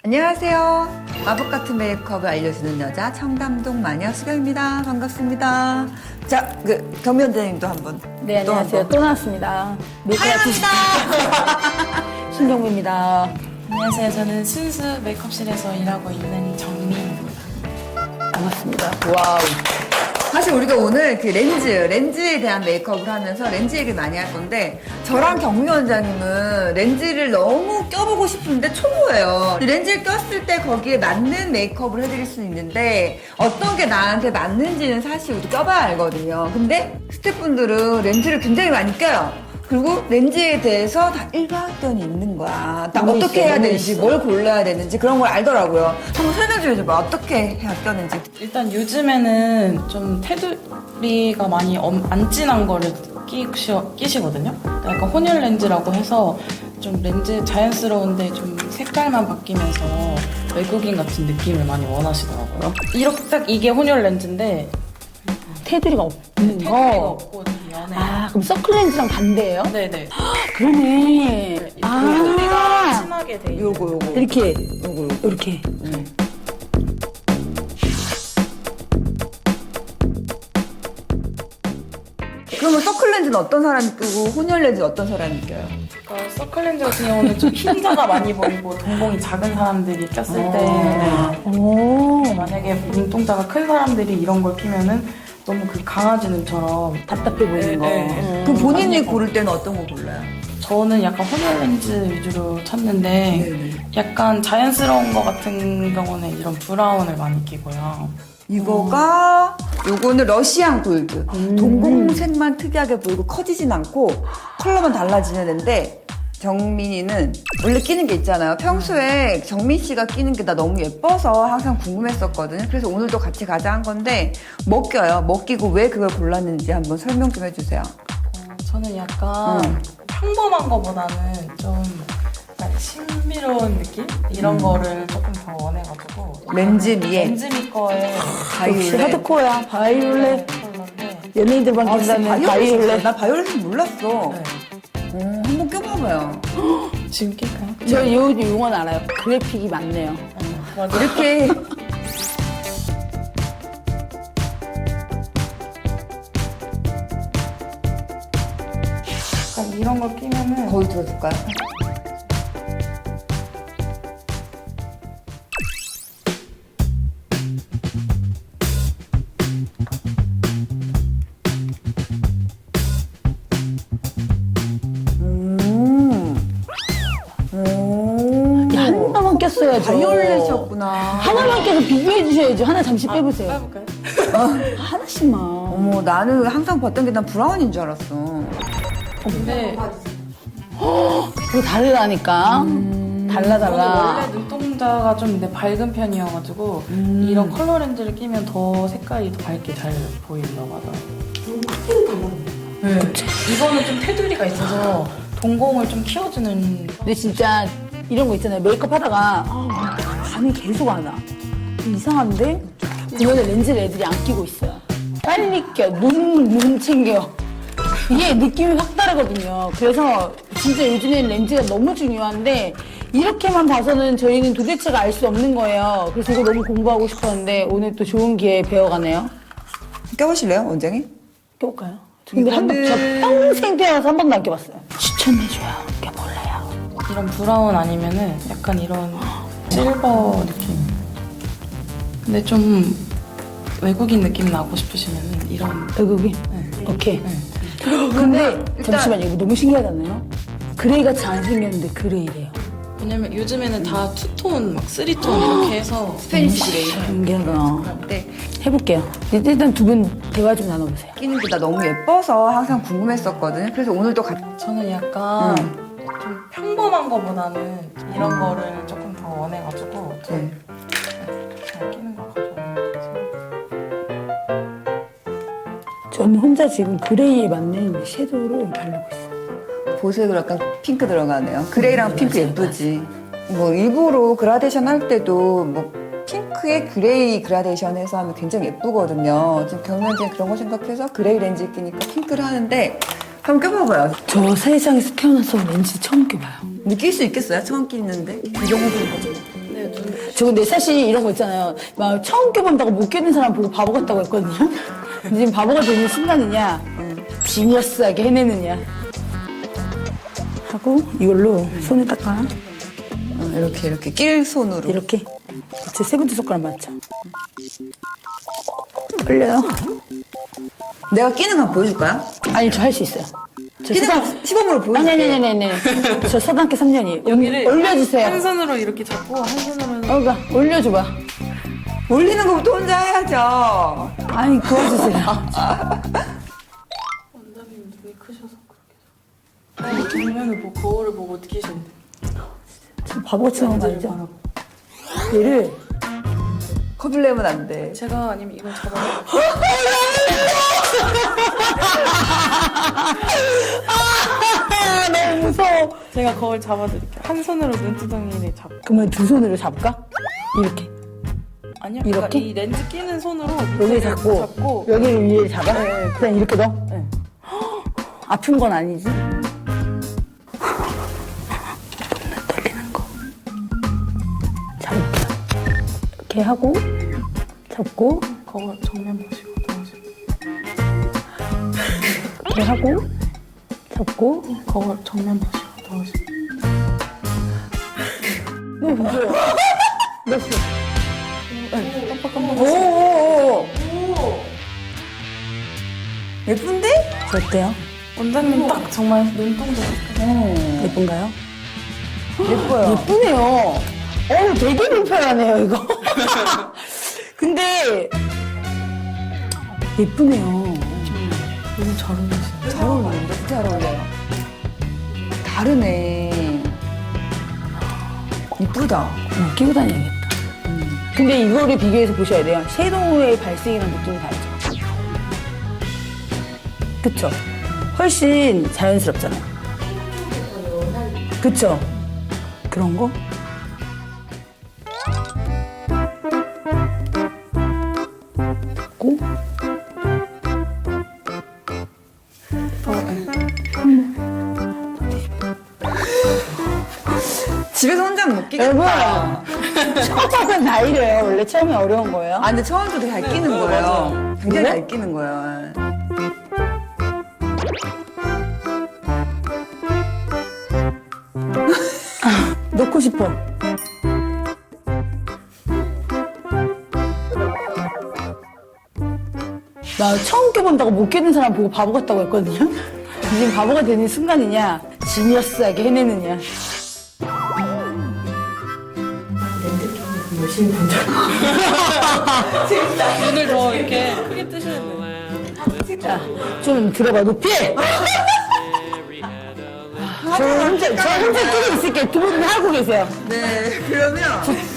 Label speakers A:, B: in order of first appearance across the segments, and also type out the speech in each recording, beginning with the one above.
A: 안녕하세요. 마법 같은 메이크업을 알려주는 여자 청담동 마녀 수경입니다. 반갑습니다. 자, 경미원장님도 한번.
B: 네, 안녕하세요. 또 나왔습니다.
A: 환영합니다.
B: 신경부입니다.
C: 안녕하세요. 저는 순수 메이크업실에서 일하고 있는 정민입니다.
B: 반갑습니다. 와우.
A: 사실 우리가 오늘 그 렌즈에 대한 메이크업을 하면서 렌즈 얘기를 많이 할 건데, 저랑 경미원장님은 렌즈를 너무 껴보고 싶은데 초보예요. 렌즈를 꼈을 때 거기에 맞는 메이크업을 해드릴 수 있는데, 어떤 게 나한테 맞는지는 사실 우리 껴봐야 알거든요. 근데 스태프분들은 렌즈를 굉장히 많이 껴요. 그리고 렌즈에 대해서 다 일가견이 있는 거야. 나 어떻게 해야 되는지, 뭘 골라야 되는지 그런 걸 알더라고요. 한번 설명 좀 해줘봐. 어떻게 해야 껴는지.
C: 일단 요즘에는 좀 테두리가 많이 안 진한 거를 끼시거든요. 약간 혼혈 렌즈라고 해서 좀 렌즈 자연스러운데 좀 색깔만 바뀌면서 외국인 같은 느낌을 많이 원하시더라고요. 이렇게 딱 이게 혼혈 렌즈인데
B: 테두리가 없는 거.
C: 테두리가 없고 좀 연해.
B: 아, 그럼 서클렌즈랑 반대예요?
C: 네네.
B: 그러네.
C: 테두리가 진하게 돼 있는.
A: 요거.
B: 이렇게.
A: 요거.
B: 이렇게.
A: 그러면 서클렌즈는 어떤 사람이 끼고 혼혈 렌즈는 어떤 사람이 껴요?
C: 그러니까 서클렌즈 같은 경우는 좀 흰자가 많이 보이고 동공이 작은 사람들이 꼈을 때
B: 오.
C: 만약에 눈동자가 큰 사람들이 이런 걸 끼면은 너무 그 강아지 눈처럼
B: 답답해 보이는 거.
A: 그럼 본인이 고를 때는 어떤 거 골라요?
C: 저는 약간 혼혈 렌즈 위주로 찾는데
A: 네네.
C: 약간 자연스러운 거 같은 경우는 이런 브라운을 많이 끼고요.
A: 요거는 러시안 골드. 동공색만 특이하게 보이고 커지진 않고 컬러만 달라지는 앤데, 정민이는 원래 끼는 게 있잖아요. 평소에 정민 씨가 끼는 게 나 너무 예뻐서 항상 궁금했었거든요. 그래서 오늘도 같이 가자 한 건데, 뭐 껴요? 뭐 끼고 왜 그걸 골랐는지 한번 설명 좀 해주세요.
C: 저는 약간 평범한 거보다는 좀 약간 신비로운 느낌? 이런 거를 조금 더 원해가지고
A: 렌즈
C: 미 거에
B: 역시 하드코어야. 바이올렛.
C: 컬러인데
B: 연예인들만 낀다는 바이올렛.
A: 나 바이올렛은 몰랐어.
C: 네.
A: 한번 껴봐봐요.
C: 지금 낄까요?
B: 저 이 용어는 알아요. 그래픽이 많네요.
C: 맞아.
A: 이렇게
C: 약간 이런 걸 끼면은
A: 거의 들어줄까요?
B: 야, 하나만 꼈어야죠.
A: 바이올렛이었구나.
B: 하나만 껴서 비교해 주셔야죠. 하나 잠시 빼보세요.
C: 해볼까요?
B: 하나씩만.
A: 어머, 나는 항상 봤던 게 난 브라운인 줄 알았어.
C: 근데
B: 그거 다르다니까. 달라.
C: 저는 원래 눈동자가 좀 근데 밝은 편이어가지고 이런 컬러 렌즈를 끼면 더 색깔이 더 밝게 잘 보인다고 하더라고요. 네. 이거는 좀 테두리가 있어서 동공을 좀 키워주는.
B: 근데 진짜 이런 거 있잖아요. 메이크업 하다가 감이 계속 안 와. 이상한데? 그러면 렌즈를 애들이 안 끼고 있어요. 빨리 껴. 눈 챙겨. 이게 느낌이 확 다르거든요. 그래서 진짜 요즘엔 렌즈가 너무 중요한데 이렇게만 봐서는 저희는 도대체가 알 수 없는 거예요. 그래서 이거 너무 공부하고 싶었는데 오늘 또 좋은 기회에 배워가네요.
A: 껴보실래요, 원장님?
B: 껴볼까요? 근데 저 평생 태어나서 한 번도 안 껴봤어요. 추천해줘요. 껴볼래요?
C: 이런 브라운 아니면은 약간 이런 실버 느낌. 근데 좀 외국인 느낌 나고 싶으시면은 이런.
B: 외국인? 오케이. 근데 잠시만요. 이거 너무 신기하잖아요? 그레이 같이 안 생겼는데 그레이래요.
C: 왜냐면 요즘에는 다 투톤, 막 쓰리톤 이렇게 해서
A: 스페니시 그레이.
B: 신기하다.
A: 네.
B: 해볼게요. 일단 두 분 대화 좀 나눠보세요.
A: 끼는 게 나 너무 예뻐서 항상 궁금했었거든요. 그래서 오늘도
C: 저는 약간 좀 평범한 거보다는 이런 거를 조금 더 원해가지고
A: 네.
C: 잘 끼는 거 가져왔는데
B: 저는 혼자 지금 그레이에 맞는 섀도우를 바르고 있어요.
A: 보색으로 약간 핑크 들어가네요. 그레이랑 핑크 예쁘지. 뭐 일부러 그라데이션 할 때도 뭐 핑크에 그레이 그라데이션 해서 하면 굉장히 예쁘거든요. 지금 경련진 그런 거 생각해서 그레이 렌즈 끼니까 핑크를 하는데 한번 껴봐봐요.
B: 저 세상에서 태어나서 렌즈 처음 껴봐요.
A: 느낄 수 있겠어요? 처음 끼는데? 이 정도 보는 거죠.
C: 네,
B: 저 근데 사실 이런 거 있잖아요. 막 처음 껴본다고 못 껴는 사람 보고 바보 같다고 했거든요. 근데 지금 바보가 되는 순간이냐, 지니어스하게 해내느냐. 하고 이걸로 손을 닦아.
A: 이렇게 낄 손으로.
B: 이렇게. 제 세 번째 손가락 맞죠? 걸려요.
A: 내가 끼는 거 보여줄까요?
B: 아니, 저 할 수 있어요. 저
A: 끼는 거 시범으로 보여줄게.
B: 아니. 저 서당계 3년이에요.
C: 여기를
B: 올려주세요.
C: 한 손으로 이렇게 잡고 한 손으로는
B: 그러니까 올려줘봐.
A: 올리는 거부터 혼자 해야죠.
B: 아니, 도와주세요.
C: 원장님 눈이 크셔서 그렇게 정면을 보고 거울을 보고 느끼시는데
B: 저 바보같이 나온 거 아니죠? 얘를
A: 겁을 내면 안 돼.
C: 제가 아니면 이걸 잡아요.
B: 너무 무서워.
C: 제가 거울 잡아드릴게요. 한 손으로 눈두덩이를 잡고.
B: 그러면 두 손으로 잡을까? 이렇게.
C: 아니요.
B: 이렇게?
C: 그러니까 이 렌즈 끼는 손으로
B: 여기
C: 밑에
B: 잡고, 여기를 위에 잡아? 그냥 이렇게 넣어?
C: 네.
B: 아픈 건 아니지? 존나 떨리는 거. 잡을게요. 이렇게 하고, 잡고,
C: 거울 정면 보시고 나오시고.
B: 이렇게 하고, 잡고.
C: 거울 정면 보시고 나오시고.
B: 너무 무서워. 됐어.
A: 오. 예쁜데?
B: 저 어때요?
C: 원장님 딱 정말 눈동자.
B: 예쁜가요?
A: 예뻐요.
B: 예쁘네요. 되게 불편하네요, 이거. 근데, 예쁘네요.
C: 너무 잘 어울리시네.
A: 잘 어울리는데? 진짜 잘 어울려요. 다르네. 이쁘다.
B: 끼고 다녀야겠다. 근데 이거를 비교해서 보셔야 돼요. 섀도우의 발색이랑 느낌이 다르죠. 그쵸? 훨씬 자연스럽잖아요. 그쵸? 그런 거? 고
A: 집에서 혼자 못 끼겠다.
B: 여러분, 처음은 다 이래요. 원래 처음에 어려운 거예요.
A: 아, 근데 처음부터 잘 끼는 거예요. 굉장히 잘 끼는 거예요.
B: 넣고 싶어. 나 처음 껴본다고 못 끼는 사람 보고 바보 같다고 했거든요. 지금 바보가 되는 순간이냐, 지니어스하게 해내느냐.
C: 눈을 더 이렇게 크게 뜨시는 데
B: 자, 좀 들어봐, 높이! 저 혼자 끼고 있을게. 두 분은 하고 계세요.
A: 네, 그러면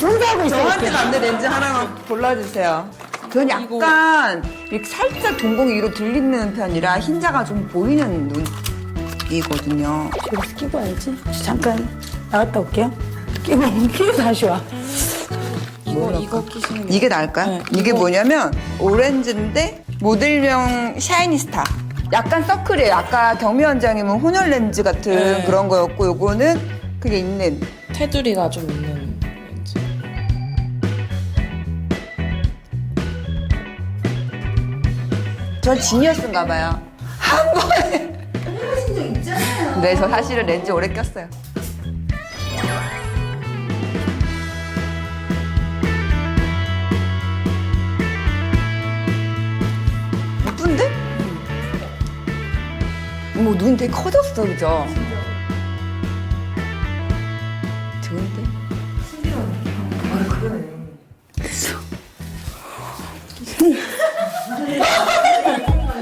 B: 혼자 하고 있어요.
A: 저한테 맞는 렌즈 하나만 골라주세요. 저는 약간 이렇게 살짝 동공이 위로 들리는 편이라 흰자가 좀 보이는 눈이거든요.
B: 여기서 끼고 와야지. 잠깐 나갔다 올게요. 끼고 다시 와.
C: 이거 끼시는 게
A: 이게 나을까요?
C: 네,
A: 이게
C: 이거-
A: 뭐냐면 오렌지인데 모델명 샤이니스타. 약간 서클이에요. 아까 경미 원장님은 혼혈 렌즈 같은
C: 네.
A: 그런 거였고 요거는 그게 있는.
C: 테두리가 좀 있는 렌즈.
A: 전 지니어스인가 봐요. 한 번에. 해보신 적 있잖아요. 네, 저 사실은 렌즈 오래 꼈어요. 예쁜데? 뭐 눈 되게 커졌어, 그죠? 좋은데?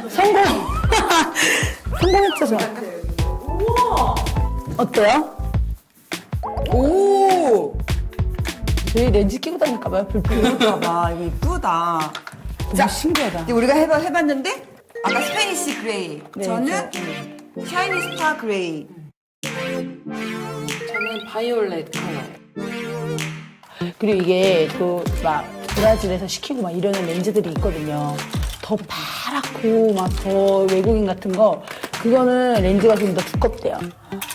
B: 성공! 성공했죠, 저. 어때요?
A: 오!
B: 왜 렌즈 끼고 다닐까봐요, 불편.
A: 봐봐, 이거 이쁘다.
B: 자, 신기하다.
A: 이제 우리가 해봤는데 아까 스페니시 그레이,
B: 네,
A: 저는 샤이니스타 그레이.
C: 저는 바이올렛 컬러.
B: 그리고 이게 또 막 브라질에서 시키고 막 이러는 렌즈들이 있거든요. 더 파랗고 막 더 외국인 같은 거 그거는 렌즈가 좀 더 두껍대요.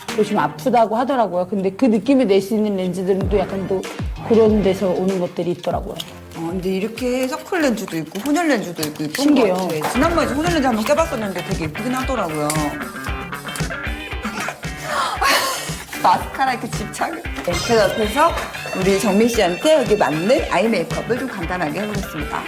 B: 그리고 좀 아프다고 하더라고요. 근데 그 느낌을 낼 수 있는 렌즈들은 또 약간 또 그런 데서 오는 것들이 있더라고요.
A: 근데 이렇게 서클 렌즈도 있고 혼혈 렌즈도 있고 이쁜
B: 신기해요.
A: 것 같아. 지난번에 혼혈 렌즈 한번 껴봤었는데 되게 예쁘긴 하더라고요. 마스카라 이렇게 집착을. 네, 제가 옆에서 우리 정민 씨한테 여기 맞는 아이 메이크업을 좀 간단하게 해보겠습니다.